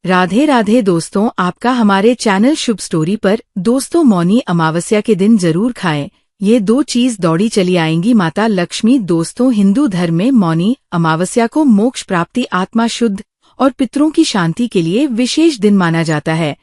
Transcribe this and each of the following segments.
राधे राधे दोस्तों, आपका हमारे चैनल शुभ स्टोरी पर। दोस्तों, मौनी अमावस्या के दिन जरूर खाएं। ये दो चीज दौड़ी चली आएंगी माता लक्ष्मी। दोस्तों, हिंदू धर्म में मौनी अमावस्या को मोक्ष प्राप्ति, आत्मा शुद्ध और पितरों की शांति के लिए विशेष दिन माना जाता है।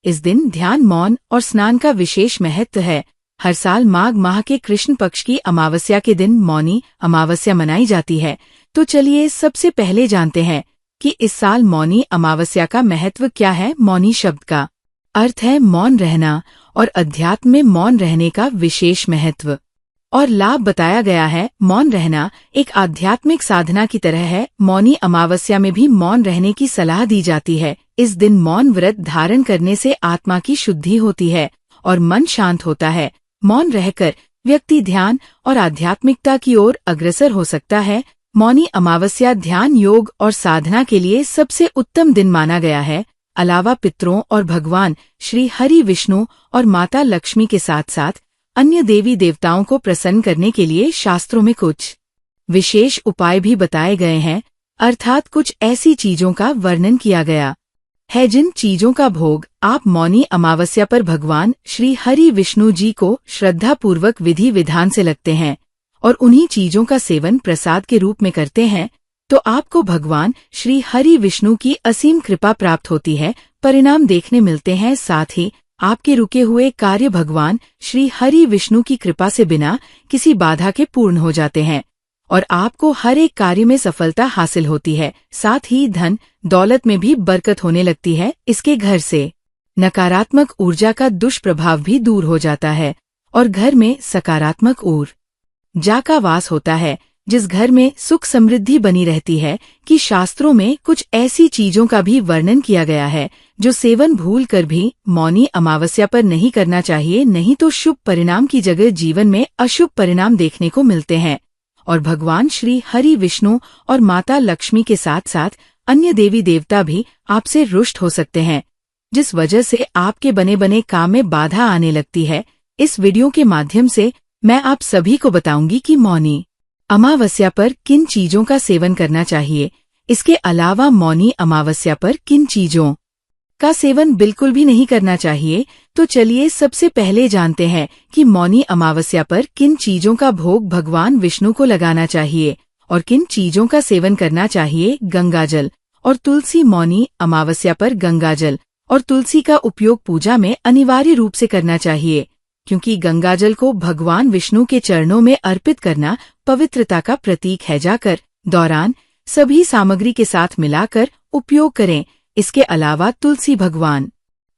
इस दिन ध्यान, मौन और स्नान का विशेष महत्व है। हर साल माघ माह के कृष्ण पक्ष की अमावस्या के दिन मौनी अमावस्या मनाई जाती है। तो चलिए सबसे पहले जानते हैं कि इस साल मौनी अमावस्या का महत्व क्या है। मौनी शब्द का अर्थ है मौन रहना और अध्यात्म में मौन रहने का विशेष महत्व और लाभ बताया गया है। मौन रहना एक आध्यात्मिक साधना की तरह है। मौनी अमावस्या में भी मौन रहने की सलाह दी जाती है। इस दिन मौन व्रत धारण करने से आत्मा की शुद्धि होती है और मन शांत होता है। मौन रहकर व्यक्ति ध्यान और आध्यात्मिकता की ओर अग्रसर हो सकता है। मौनी अमावस्या ध्यान, योग और साधना के लिए सबसे उत्तम दिन माना गया है। अलावा पितरों और भगवान श्री हरि विष्णु और माता लक्ष्मी के साथ साथ अन्य देवी देवताओं को प्रसन्न करने के लिए शास्त्रों में कुछ विशेष उपाय भी बताए गए हैं, अर्थात कुछ ऐसी चीजों का वर्णन किया गया है जिन चीजों का भोग आप मौनी अमावस्या पर भगवान श्री हरि विष्णु जी को श्रद्धापूर्वक विधि विधान से लगते हैं और उन्हीं चीजों का सेवन प्रसाद के रूप में करते हैं, तो आपको भगवान श्री हरि विष्णु की असीम कृपा प्राप्त होती है, परिणाम देखने मिलते हैं। साथ ही आपके रुके हुए कार्य भगवान श्री हरि विष्णु की कृपा से बिना किसी बाधा के पूर्ण हो जाते हैं और आपको हर एक कार्य में सफलता हासिल होती है। साथ ही धन दौलत में भी बरकत होने लगती है। इसके घर से नकारात्मक ऊर्जा का दुष्प्रभाव भी दूर हो जाता है और घर में सकारात्मक ऊर्जा का वास होता है। जिस घर में सुख समृद्धि बनी रहती है कि शास्त्रों में कुछ ऐसी चीजों का भी वर्णन किया गया है जो सेवन भूल कर भी मौनी अमावस्या पर नहीं करना चाहिए, नहीं तो शुभ परिणाम की जगह जीवन में अशुभ परिणाम देखने को मिलते हैं और भगवान श्री हरि विष्णु और माता लक्ष्मी के साथ साथ अन्य देवी देवता भी आपसे रुष्ट हो सकते हैं, जिस वजह से आपके बने बने काम में बाधा आने लगती है। इस वीडियो के माध्यम से मैं आप सभी को बताऊंगी कि मौनी अमावस्या पर किन चीजों का सेवन करना चाहिए। इसके अलावा मौनी अमावस्या पर किन चीजों का सेवन बिल्कुल भी नहीं करना चाहिए। तो चलिए सबसे पहले जानते हैं कि मौनी अमावस्या पर किन चीजों का भोग भगवान विष्णु को लगाना चाहिए और किन चीजों का सेवन करना चाहिए। गंगाजल और तुलसी। मौनी अमावस्या पर गंगाजल और तुलसी का उपयोग पूजा में अनिवार्य रूप से करना चाहिए, क्योंकि गंगाजल को भगवान विष्णु के चरणों में अर्पित करना पवित्रता का प्रतीक है। जाकर दौरान सभी सामग्री के साथ मिलाकर उपयोग करें। इसके अलावा तुलसी भगवान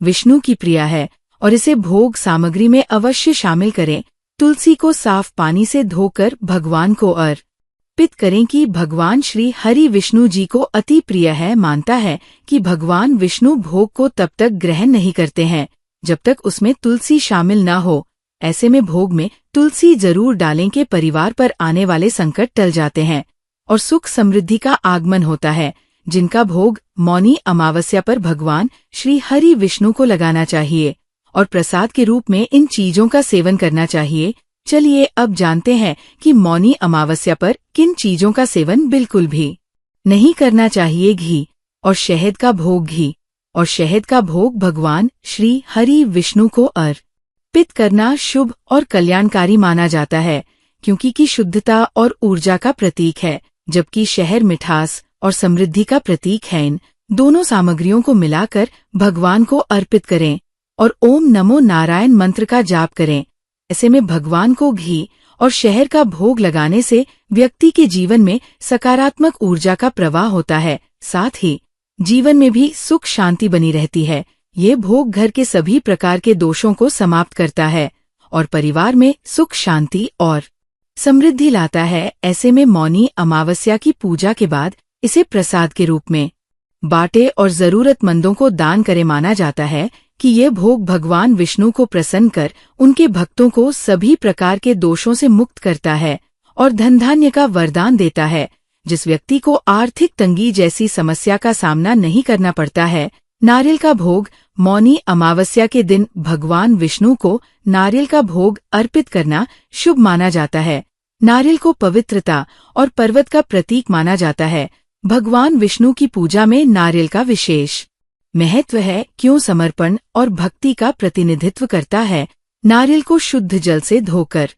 विष्णु की प्रिय है और इसे भोग सामग्री में अवश्य शामिल करें। तुलसी को साफ पानी से धोकर भगवान को अर्पित करें कि भगवान श्री हरि विष्णु जी को अति प्रिय है। मानता है कि भगवान विष्णु भोग को तब तक ग्रहण नहीं करते हैं जब तक उसमें तुलसी शामिल न हो। ऐसे में भोग में तुलसी जरूर डालें कि परिवार पर आने वाले संकट टल जाते हैं और सुख समृद्धि का आगमन होता है। जिनका भोग मौनी अमावस्या पर भगवान श्री हरि विष्णु को लगाना चाहिए और प्रसाद के रूप में इन चीजों का सेवन करना चाहिए। चलिए अब जानते हैं कि मौनी अमावस्या पर किन चीजों का सेवन बिल्कुल भी नहीं करना चाहिए। घी और शहद का भोग। घी और शहद का भोग भगवान श्री हरि विष्णु को अर्पित करना शुभ और कल्याणकारी माना जाता है, क्योंकि की शुद्धता और ऊर्जा का प्रतीक है, जबकि शहद मिठास और समृद्धि का प्रतीक है। इन दोनों सामग्रियों को मिलाकर भगवान को अर्पित करें और ओम नमो नारायण मंत्र का जाप करें। ऐसे में भगवान को घी और शहद का भोग लगाने से व्यक्ति के जीवन में सकारात्मक ऊर्जा का प्रवाह होता है। साथ ही जीवन में भी सुख शांति बनी रहती है। ये भोग घर के सभी प्रकार के दोषों को समाप्त करता है और परिवार में सुख शांति और समृद्धि लाता है। ऐसे में मौनी अमावस्या की पूजा के बाद इसे प्रसाद के रूप में बांटे और जरूरतमंदों को दान करे। माना जाता है कि ये भोग भगवान विष्णु को प्रसन्न कर उनके भक्तों को सभी प्रकार के दोषों से मुक्त करता है और धन धान्य का वरदान देता है। जिस व्यक्ति को आर्थिक तंगी जैसी समस्या का सामना नहीं करना पड़ता है, नारियल का भोग मौनी अमावस्या के दिन भगवान विष्णु को नारियल का भोग अर्पित करना शुभ माना जाता है। नारियल को पवित्रता और पर्वत का प्रतीक माना जाता है। भगवान विष्णु की पूजा में नारियल का विशेष महत्व है क्यों समर्पण और भक्ति का प्रतिनिधित्व करता है। नारियल को शुद्ध जल से धोकर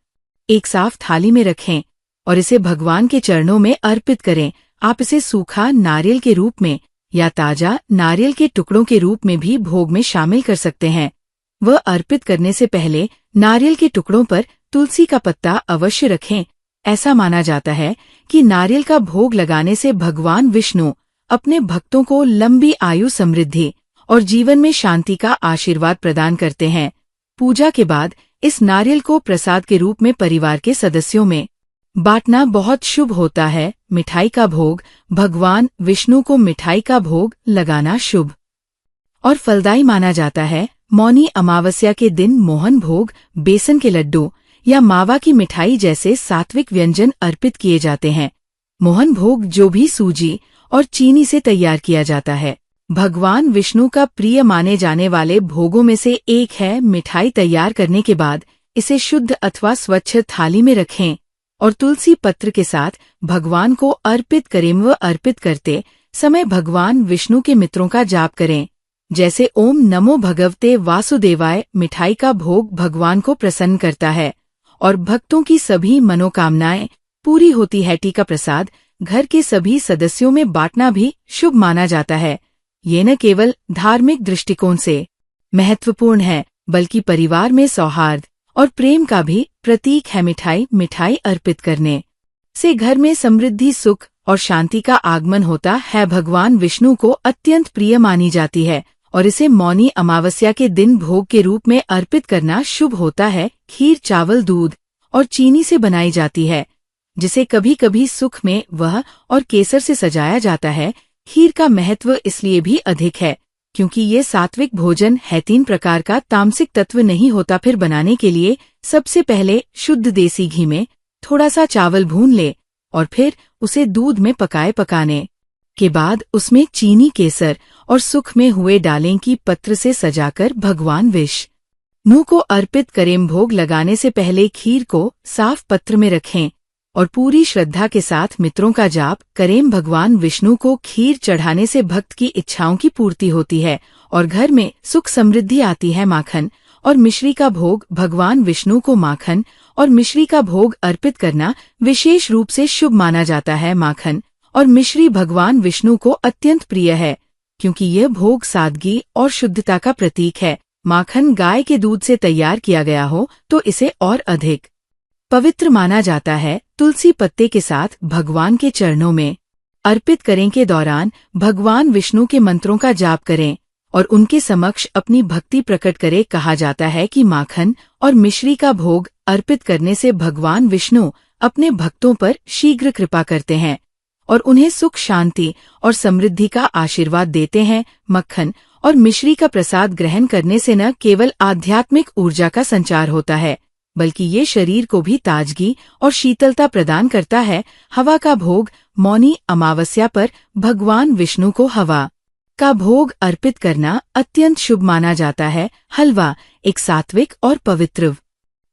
एक साफ थाली में रखें और इसे भगवान के चरणों में अर्पित करें। आप इसे सूखा नारियल के रूप में या ताजा नारियल के टुकड़ों के रूप में भी भोग में शामिल कर सकते हैं। वह अर्पित करने से पहले नारियल के टुकड़ों पर तुलसी का पत्ता अवश्य रखें। ऐसा माना जाता है कि नारियल का भोग लगाने से भगवान विष्णु अपने भक्तों को लंबी आयु, समृद्धि और जीवन में शांति का आशीर्वाद प्रदान करते हैं। पूजा के बाद इस नारियल को प्रसाद के रूप में परिवार के सदस्यों में बांटना बहुत शुभ होता है। मिठाई का भोग, भगवान विष्णु को मिठाई का भोग लगाना शुभ और फलदायी माना जाता है। मौनी अमावस्या के दिन मोहन भोग, बेसन के लड्डू या मावा की मिठाई जैसे सात्विक व्यंजन अर्पित किए जाते हैं। मोहन भोग, जो भी सूजी और चीनी से तैयार किया जाता है, भगवान विष्णु का प्रिय माने जाने वाले भोगों में से एक है। मिठाई तैयार करने के बाद इसे शुद्ध अथवा स्वच्छ थाली में रखें और तुलसी पत्र के साथ भगवान को अर्पित करें। व अर्पित करते समय भगवान विष्णु के मित्रों का जाप करें, जैसे ओम नमो भगवते वासुदेवाय। मिठाई का भोग भगवान को प्रसन्न करता है और भक्तों की सभी मनोकामनाएं पूरी होती है। टीका प्रसाद घर के सभी सदस्यों में बांटना भी शुभ माना जाता है। ये न केवल धार्मिक दृष्टिकोण से महत्वपूर्ण है, बल्कि परिवार में सौहार्द और प्रेम का भी प्रतीक है। मिठाई अर्पित करने से घर में समृद्धि, सुख और शांति का आगमन होता है। भगवान विष्णु को अत्यंत प्रिय मानी जाती है और इसे मौनी अमावस्या के दिन भोग के रूप में अर्पित करना शुभ होता है। खीर चावल, दूध और चीनी से बनाई जाती है, जिसे कभी कभी सुख में वह और केसर से सजाया जाता है। खीर का महत्व इसलिए भी अधिक है क्योंकि ये सात्विक भोजन है। 3 प्रकार का तामसिक तत्व नहीं होता। फिर बनाने के लिए सबसे पहले शुद्ध देसी घी में थोड़ा सा चावल भून ले और फिर उसे दूध में पकाने के बाद उसमें चीनी, केसर और सुख में हुए डालें की पत्र से सजाकर भगवान विष्णु को अर्पित करें। भोग लगाने से पहले खीर को साफ पत्र में रखें और पूरी श्रद्धा के साथ मित्रों का जाप करें। भगवान विष्णु को खीर चढ़ाने से भक्त की इच्छाओं की पूर्ति होती है और घर में सुख समृद्धि आती है। माखन और मिश्री का भोग, भगवान विष्णु को माखन और मिश्री का भोग अर्पित करना विशेष रूप से शुभ माना जाता है। माखन और मिश्री भगवान विष्णु को अत्यंत प्रिय है क्योंकि यह भोग सादगी और शुद्धता का प्रतीक है। माखन गाय के दूध से तैयार किया गया हो तो इसे और अधिक पवित्र माना जाता है। तुलसी पत्ते के साथ भगवान के चरणों में अर्पित करें के दौरान भगवान विष्णु के मंत्रों का जाप करें और उनके समक्ष अपनी भक्ति प्रकट करें। कहा जाता है कि माखन और मिश्री का भोग अर्पित करने से भगवान विष्णु अपने भक्तों पर शीघ्र कृपा करते हैं और उन्हें सुख, शांति और समृद्धि का आशीर्वाद देते हैं। मक्खन और मिश्री का प्रसाद ग्रहण करने से न केवल आध्यात्मिक ऊर्जा का संचार होता है, बल्कि ये शरीर को भी ताजगी और शीतलता प्रदान करता है। हवा का भोग, मौनी अमावस्या पर भगवान विष्णु को हवा का भोग अर्पित करना अत्यंत शुभ माना जाता है। हलवा एक सात्विक और पवित्र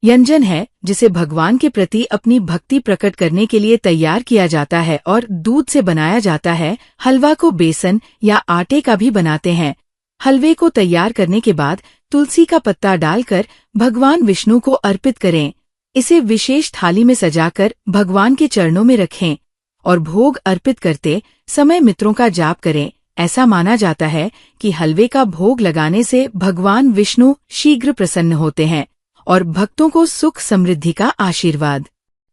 व्यंजन है जिसे भगवान के प्रति अपनी भक्ति प्रकट करने के लिए तैयार किया जाता है और दूध से बनाया जाता है। हलवा को बेसन या आटे का भी बनाते हैं। हलवे को तैयार करने के बाद तुलसी का पत्ता डालकर भगवान विष्णु को अर्पित करें। इसे विशेष थाली में सजाकर भगवान के चरणों में रखें और भोग अर्पित करते समय मित्रों का जाप करें। ऐसा माना जाता है कि हलवे का भोग लगाने से भगवान विष्णु शीघ्र प्रसन्न होते हैं और भक्तों को सुख समृद्धि का आशीर्वाद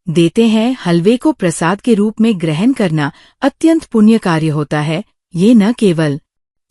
देते हैं। हलवे को प्रसाद के रूप में ग्रहण करना अत्यंत पुण्य कार्य होता है। ये न केवल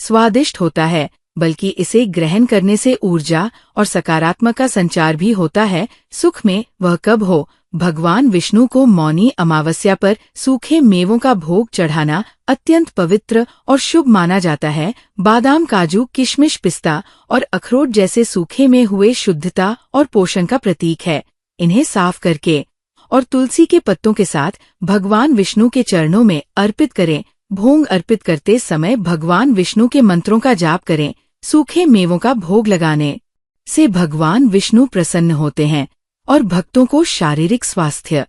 स्वादिष्ट होता है, बल्कि इसे ग्रहण करने से ऊर्जा और सकारात्मक का संचार भी होता है। सुख में वह कब हो, भगवान विष्णु को मौनी अमावस्या पर सूखे मेवों का भोग चढ़ाना अत्यंत पवित्र और शुभ माना जाता है। बादाम, काजू, किशमिश, पिस्ता और अखरोट जैसे सूखे में हुए शुद्धता और पोषण का प्रतीक है। इन्हें साफ करके और तुलसी के पत्तों के साथ भगवान विष्णु के चरणों में अर्पित करें। भोग अर्पित करते समय भगवान विष्णु के मंत्रों का जाप करें। सूखे मेवों का भोग लगाने से भगवान विष्णु प्रसन्न होते हैं और भक्तों को शारीरिक स्वास्थ्य,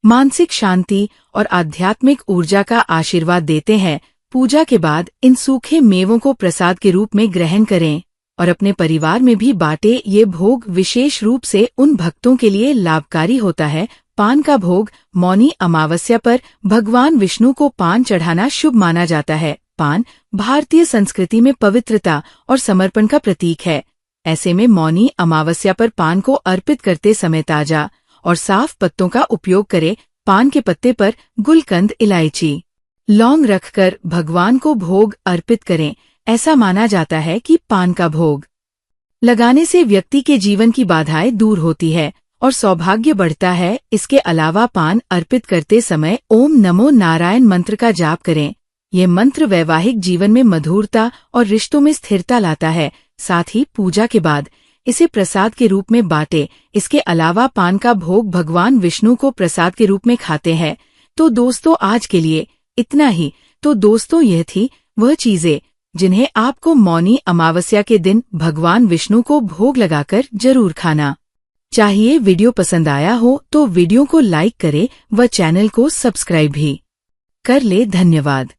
मानसिक शांति और आध्यात्मिक ऊर्जा का आशीर्वाद देते हैं। पूजा के बाद इन सूखे मेवों को प्रसाद के रूप में ग्रहण करें और अपने परिवार में भी बांटे। ये भोग विशेष रूप से उन भक्तों के लिए लाभकारी होता है। पान का भोग। मौनी अमावस्या पर भगवान विष्णु को पान चढ़ाना शुभ माना जाता है। पान भारतीय संस्कृति में पवित्रता और समर्पण का प्रतीक है। ऐसे में मौनी अमावस्या पर पान को अर्पित करते समय ताजा और साफ पत्तों का उपयोग करें। पान के पत्ते पर गुलकंद, इलायची, लौंग रखकर भगवान को भोग अर्पित करें। ऐसा माना जाता है कि पान का भोग लगाने से व्यक्ति के जीवन की बाधाएं दूर होती है और सौभाग्य बढ़ता है। इसके अलावा पान अर्पित करते समय ओम नमो नारायण मंत्र का जाप करें। ये मंत्र वैवाहिक जीवन में मधुरता और रिश्तों में स्थिरता लाता है। साथ ही पूजा के बाद इसे प्रसाद के रूप में बांटे। इसके अलावा पान का भोग भगवान विष्णु को प्रसाद के रूप में खाते हैं। तो दोस्तों, आज के लिए इतना ही। तो दोस्तों, यह थी वह चीजें जिन्हें आपको मौनी अमावस्या के दिन भगवान विष्णु को भोग लगाकर जरूर खाना चाहिए। वीडियो पसंद आया हो तो वीडियो को लाइक करें व चैनल को सब्सक्राइब भी कर ले। धन्यवाद।